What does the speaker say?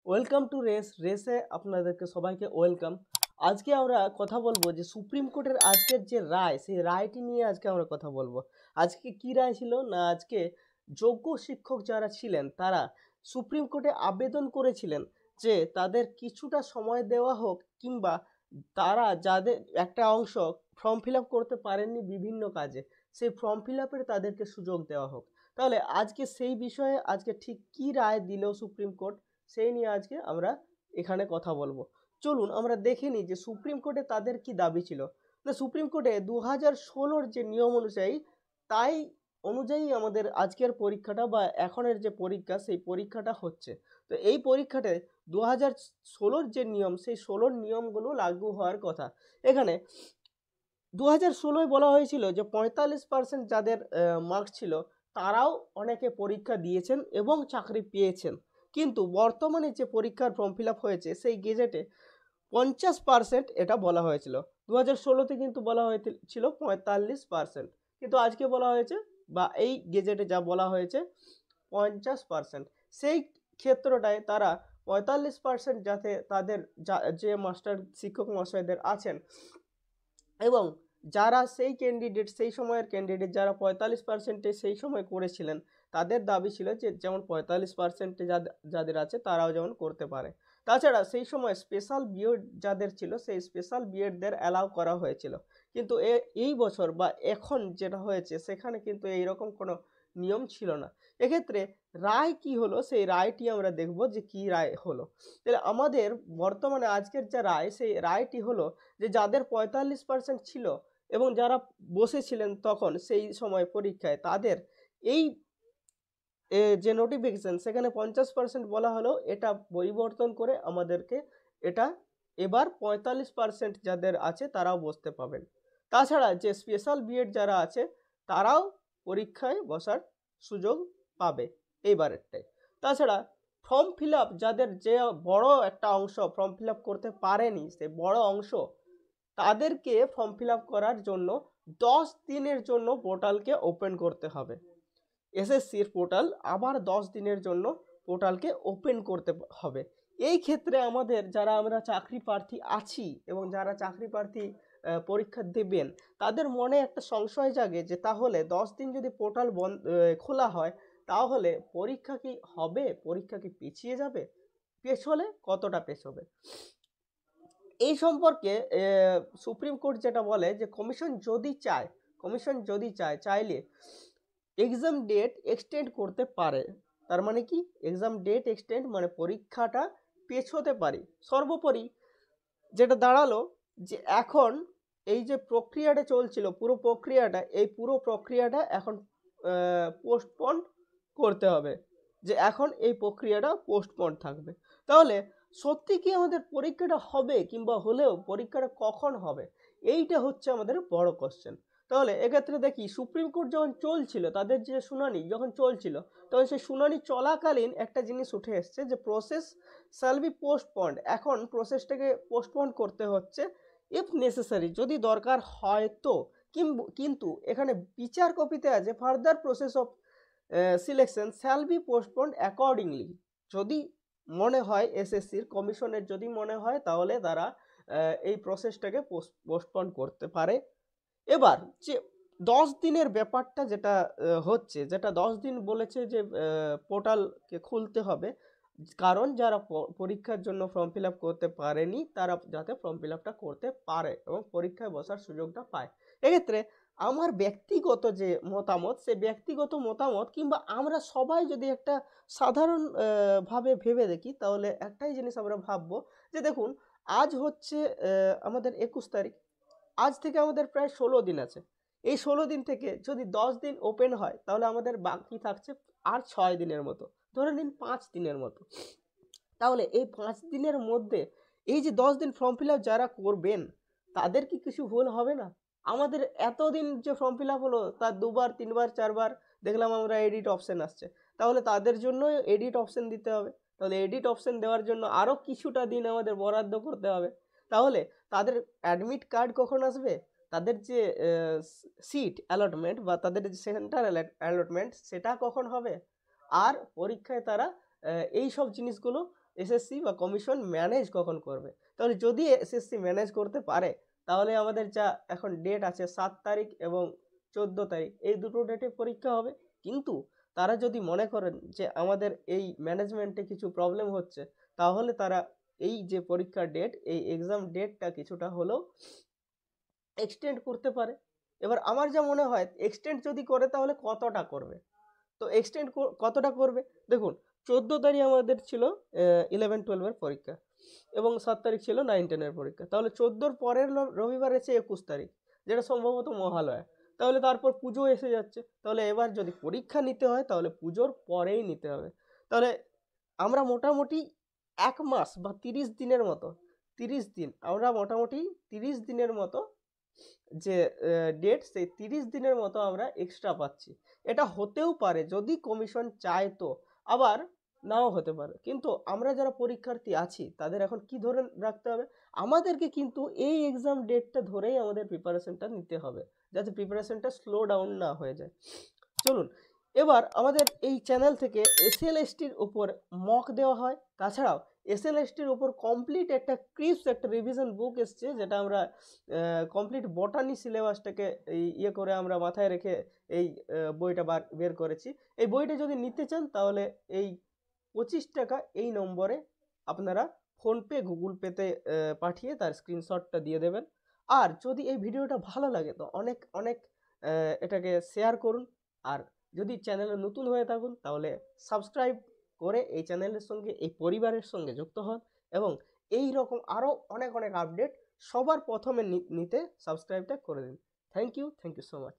Welcome to রেসে আপনাদেরকে সবাইকে ওয়েলকাম। আজকে আমরা কথা বলবো যে সুপ্রিম কোর্টের আজকের যে রায়, সেই রায়টি নিয়ে আজকে আমরা কথা বলবো। আজকে কি রায় ছিল না, আজকে যোগ্য শিক্ষক যারা ছিলেন তারা সুপ্রিম কোর্টে আবেদন করেছিলেন যে তাদের কিছুটা সময় দেওয়া হোক, কিংবা তারা যাদের একটা অংশ ফর্ম ফিল আপ করতে পারেননি বিভিন্ন কাজে, সেই ফর্ম ফিল আপের তাদেরকে সুযোগ দেওয়া হোক। তাহলে আজকে সেই বিষয়ে আজকে ঠিক কি রায় দিল সুপ্রিম কোর্ট, সেই নিয়ে আজকে আমরা এখানে কথা বলবো। চলুন আমরা দেখে নিই যে সুপ্রিম কোর্টে তাদের কি দাবি ছিল। না, সুপ্রিম কোর্টে 2016-র যে নিয়ম অনুযায়ী, তাই অনুযায়ী আমাদের আজকের পরীক্ষাটা বা এখনের যে পরীক্ষা, সেই পরীক্ষাটা হচ্ছে। তো এই পরীক্ষাতে 2016-র যে নিয়ম, সেই 16-র নিয়মগুলো লাগু হওয়ার কথা। এখানে 2016-য় বলা হয়েছিল যে 45% যাদের মার্কস ছিল তারাও অনেকে পরীক্ষা দিয়েছেন এবং চাকরি পেয়েছেন। কিন্তু বর্তমানে যে পরীক্ষার ফর্ম ফিল আপ হয়েছে সেই গেজেটে 50% এটা বলা হয়েছিল। 2016-তে কিন্তু বলা হয়েছিল 45%, কিন্তু আজকে বলা হয়েছে বা এই গেজেটে যা বলা হয়েছে 50%। সেই ক্ষেত্রটায় তারা 45% যাতে তাদের যে মাস্টার শিক্ষক মহাশয়দের আছেন এবং যারা সেই ক্যান্ডিডেট, সেই সময়ের ক্যান্ডিডেট যারা 45%-এ সেই সময় করেছিলেন, তাদের দাবি ছিল যে যেমন 45%-এ যাদের আছে তারাও যেমন করতে পারে। তাছাড়া সেই সময় স্পেশাল বিএড যাদের ছিল, সেই স্পেশাল বিএডদের অ্যালাউ করা হয়েছিল। কিন্তু এই বছর বা এখন যেটা হয়েছে সেখানে কিন্তু এইরকম কোনো নিয়ম ছিল না। এক্ষেত্রে রায় কি হলো, সেই রায়টি আমরা দেখব যে কি রায় হলো। তাহলে আমাদের বর্তমানে আজকের যে রায়, সেই রায়টি হলো যে যাদের 45% ছিল এবং যারা বসেছিলেন তখন সেই সময় পরীক্ষায়, তাদের এই যে নোটিফিকেশন সেখানে 50% বলা হলো, এটা পরিবর্তন করে আমাদেরকে এটা এবার 45% যাদের আছে তারাও বসতে পাবেন। তাছাড়া যে স্পেশাল বিএড যারা আছে তারাও পরীক্ষায় বসার সুযোগ পাবে এইবারেরটাই। তাছাড়া ফর্ম ফিল আপ যাদের যে বড় একটা অংশ ফর্ম ফিল আপ করতে পারেনি, সে বড় অংশ তাদেরকে ফর্ম ফিল আপ করার জন্য 10 দিনের জন্য পোর্টালকে ওপেন করতে হবে। এসএসসির পোর্টাল আবার 10 দিনের জন্য পোর্টালকে ওপেন করতে হবে। এই ক্ষেত্রে আমাদের যারা আমরা চাকরি প্রার্থী আছি এবং যারা চাকরি প্রার্থী পরীক্ষা দেবেন, তাদের মনে একটা সংশয় জাগে যে তাহলে 10 দিন যদি পোর্টাল খোলা হয়, তাহলে পরীক্ষা কি হবে, পরীক্ষা কি পিছিয়ে যাবে, পেছলে কতটা পেছবে। এই সম্পর্কে সুপ্রিম কোর্ট যেটা বলে যে কমিশন যদি চাইলে এক্সাম ডেট এক্সটেন্ড করতে পারে। তার মানে কি, এক্সাম ডেট এক্সটেন্ড মানে পরীক্ষাটা পেছোতে পারি। সর্বোপরি যেটা দাঁড়ালো যে এখন এই যে প্রক্রিয়াটা চলছিল, পুরো প্রক্রিয়াটা এখন পোস্টপন করতে হবে, যে এখন এই প্রক্রিয়াটা পোস্টপন থাকবে। তাহলে সত্যি কি আমাদের পরীক্ষাটা হবে, কিংবা হলেও পরীক্ষাটা কখন হবে, এইটা হচ্ছে আমাদের বড় কোশ্চেন। তাহলে এক্ষেত্রে দেখি সুপ্রিম কোর্ট যখন চলছিল, তাদের যে শুনানি যখন চলছিল, তখন সেই শুনানি চলাকালীন একটা জিনিস উঠে এসছে যে প্রসেস শ্যাল বি পোস্টপন্ড। এখন প্রসেসটাকে পোস্টপন্ড করতে হচ্ছে ইফ নেসেসারি, যদি দরকার হয় তো। কিন্তু এখানে বিচার কপিতে আছে further process of selection shall be postponed accordingly. যদি মনে হয় এসএসসির কমিশনের যদি মনে হয়, তাহলে তারা এই প্রসেসটাকে পোস্টপন্ড করতে পারে। এবার যে 10 দিনের ব্যাপারটা যেটা হচ্ছে, যেটা 10 দিন বলেছে যে পোর্টালকে খুলতে হবে, কারণ যারা পরীক্ষার জন্য ফর্ম ফিল আপ করতে পারেনি তারা যাতে ফর্ম ফিল আপটা করতে পারে এবং পরীক্ষায় বসার সুযোগটা পায়। এক্ষেত্রে আমার ব্যক্তিগত যে মতামত, সে ব্যক্তিগত মতামত কিংবা আমরা সবাই যদি একটা সাধারণ ভাবে ভেবে দেখি, তাহলে একটাই জিনিস আমরা ভাববো যে দেখুন, আজ হচ্ছে আমাদের 21 তারিখ, আজ থেকে আমাদের প্রায় 16 দিন আছে। এই 16 দিন থেকে যদি 10 দিন ওপেন হয়, তাহলে আমাদের বাকি থাকছে আর 6 দিনের মতো, ধরে নিন 5 দিনের মতো। তাহলে এই 5 দিনের মধ্যে এই যে 10 দিন ফর্ম ফিল আপ যারা করবেন, তাদের কি কিছু ভুল হবে না? আমাদের এতদিন যে ফর্ম ফিল আপ হলো, তার 2বার 3বার 4বার দেখলাম আমরা এডিট অপশন আসছে, তাহলে তাদের জন্য এডিট অপশন দিতে হবে। তাহলে এডিট অপশন দেওয়ার জন্য আরও কিছুটা দিন আমাদের বরাদ্দ করতে হবে। তাহলে তাদের অ্যাডমিট কার্ড কখন আসবে, তাদের যে সিট অ্যালটমেন্ট বা তাদের যে সেন্টার অ্যালটমেন্ট সেটা কখন হবে, আর পরীক্ষায় তারা এই সব জিনিসগুলো এসএসসি বা কমিশন ম্যানেজ কখন করবে। তাহলে যদি এসএসসি ম্যানেজ করতে পারে তাহলে আমাদের যা এখন ডেট আছে 7 তারিখ এবং 14 তারিখ এই দুটো ডেটে পরীক্ষা হবে। কিন্তু তারা যদি মনে করেন যে আমাদের এই ম্যানেজমেন্টে কিছু প্রবলেম হচ্ছে, তাহলে তারা এই যে পরীক্ষার ডেট, এই এক্সাম ডেটটা কিছুটা হলেও এক্সটেন্ড করতে পারে। এবার আমার যা মনে হয় এক্সটেন্ড যদি করে তাহলে কতটা করবে, তো এক্সটেন্ড কতটা করবে দেখুন। 14 তারিখ আমাদের ছিল 11-12 এর পরীক্ষা এবং 7 তারিখ ছিল 9-10 এর পরীক্ষা। তাহলে 14-র পরের রবিবার এসে 21 তারিখ, যেটা সম্ভবত মহালয়া। তাহলে তারপর পুজো এসে যাচ্ছে। তাহলে এবার যদি পরীক্ষা নিতে হয় তাহলে পুজোর পরেই নিতে হবে। তাহলে আমরা মোটামুটি 1 মাস বা 30 দিনের মতো, 30 দিন আমরা মোটামুটি 30 দিনের মতো যে ডেট, সেই 30 দিনের মতো আমরা এক্সট্রা পাচ্ছি। এটা হতেও পারে যদি কমিশন চায় তো, আবার নাও হতে পারে। কিন্তু আমরা যারা পরীক্ষার্থী আছি তাদের এখন কি ধরে রাখতে হবে, আমাদেরকে কিন্তু এই এক্সাম ডেটটা ধরেই আমাদের প্রিপারেশনটা নিতে হবে, যাতে প্রিপারেশনটা স্লো ডাউন না হয়ে যায়। চলুন এবার আমাদের এই চ্যানেল থেকে এসএলএসটির উপর মক দেওয়া হয়। তাছাড়াও এসএলএসটির উপর কমপ্লিট একটা ক্রিপস একটা রিভিশন বুক এসছে, যেটা আমরা কমপ্লিট বটানি সিলেবাসটাকে ইয়ে করে আমরা মাথায় রেখে এই বইটা বের করেছি। এই বইটা যদি নিতে চান তাহলে এই 25 টাকা এই নম্বরে আপনারা ফোনপে গুগল পেতে পাঠিয়ে তার স্ক্রিনশটটা দিয়ে দেবেন। আর যদি এই ভিডিওটা ভালো লাগে তো অনেক অনেক এটাকে শেয়ার করুন। আর যদি চ্যানেলে নতুন হয়ে থাকুন তাহলে সাবস্ক্রাইব করে এই চ্যানেলের সঙ্গে, এই পরিবারের সঙ্গে যুক্ত হন এবং এই রকম আরও অনেক অনেক আপডেট সবার প্রথমে নিতে সাবস্ক্রাইবটা করে দিন। Thank you so much.